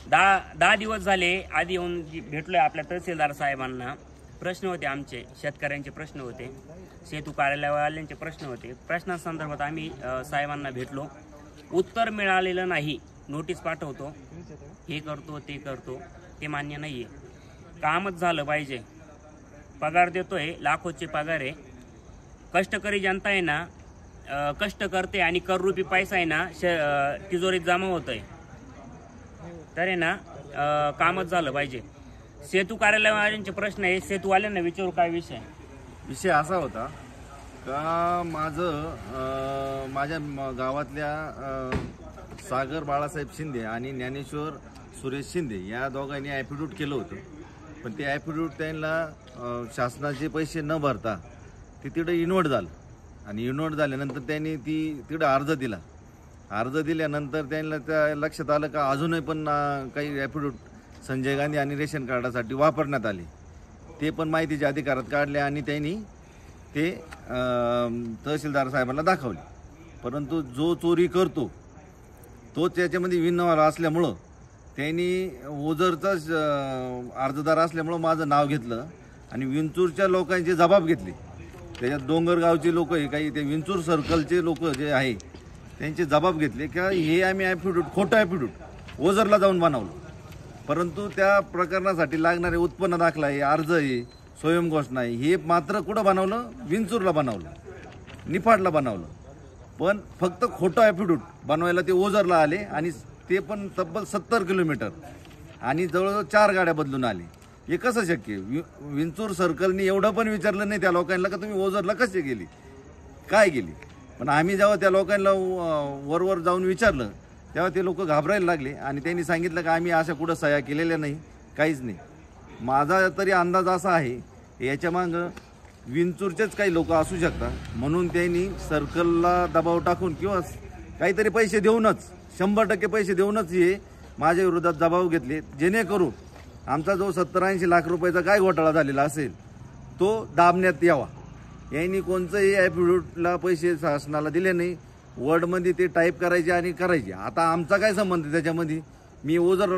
दहा दिवस झाले आधी येऊन भेटलोय आपल्या तहसीलदार साहेबांना। प्रश्न होते आमचे, शेतकऱ्यांचे प्रश्न होते, सेतू कार्यालयवाल्यांचे प्रश्न होते। प्रश्नांसंदर्भात आम्ही साहेबांना भेटलो, उत्तर मिळालेलं नाही। नोटीस पाठवतो, हे करतो ते करतो, ते मान्य नाहीये। कामच झालं पाहिजे। पगार देतोय, लाखोचे पगार आहे। कष्टकरी जनता आहे ना, कष्ट करते आणि कररूपी पैसा आहे ना तिजोरीत जमा होतोय। तर आहे ना कामच झालं पाहिजे। सेतू कार्यालयाचे प्रश्न आहे, सेतूवाल्यांना विचारू काय विषय असा होता का माझ्या गावातल्या सागर बाळासाहेब शिंदे आणि ज्ञानेश्वर सुरेश शिंदे या दोघांनी ॲफिडेविट केलं होतं, पण ते ॲफिडेविट त्यांना शासनाचे पैसे न भरता ते तिकडे इन्व्हर्ट झालं आणि इन्व्हर्ट झाल्यानंतर त्यांनी तिकडे अर्ज दिल्यानंतर त्यांना त्या लक्षात आलं का अजूनही पण काही ॲफिडेविट संजय गांधी आणि रेशन कार्डासाठी वापरण्यात आले। ते पण माहितीच्या अधिकारात काढले आणि त्यांनी ते तहसीलदार साहेबांना दाखवले। परंतु जो चोरी करतो तो त्याच्यामध्ये विनवाला असल्यामुळं त्यांनी ओझरचा अर्जदार असल्यामुळं माझं नाव घेतलं आणि विंचूरच्या लोकांचे जबाब घेतले। त्याच्यात डोंगरगावचे लोक आहे, काही ते विंचूर सर्कलचे लोक जे आहे त्यांचे जबाब घेतले की हे आम्ही ॲफिडेविट खोटं ॲफिडेविट ओझरला जाऊन बनवलं। परंतु त्या प्रकरणासाठी लागणारे उत्पन्न दाखला आहे, अर्ज आहे, स्वयंघोषणा आहे, हे मात्र कुठं बनवलं? विंचूरला बनवलं, निफाडला बनवलं। पण फक्त खोटं ॲफिडेविट बनवायला ते ओझरला आले आणि ते पण तब्बल 70 किलोमीटर आणि जवळजवळ 4 गाड्या बदलून आले। हे कसं शक्य? विंचूर सर्कलनी एवढं पण विचारलं नाही त्या लोकांना का तुम्ही ओझरला कसे गेली, काय गेली? पण आम्ही जेव्हा त्या लोकांना वरवर जाऊन विचारलं तेव्हा ते लोक घाबरायला लागले आणि त्यांनी सांगितलं की आम्ही अशा कुठं सह्या केलेल्या नाही, काहीच नाही। माझा तरी अंदाज असा आहे याच्यामागं विंचूरचेच काही लोक असू शकतात, म्हणून त्यांनी सर्कलला दबाव टाकून किंवा काहीतरी पैसे देऊनच 100% पैसे देऊनच हे माझ्या विरोधात दबाव घेतले, जेणेकरून आमचा जो 70-80 लाख रुपयाचा काय घोटाळा झालेला असेल तो दाबण्यात यावा। यांनी कोणतंही ॲफिडेविटला पैसे शासनाला दिले नाही, वर्डमध्ये ते टाईप करायचे आणि करायचे। आता आमचा काय संबंध त्याच्यामध्ये? मी ओझर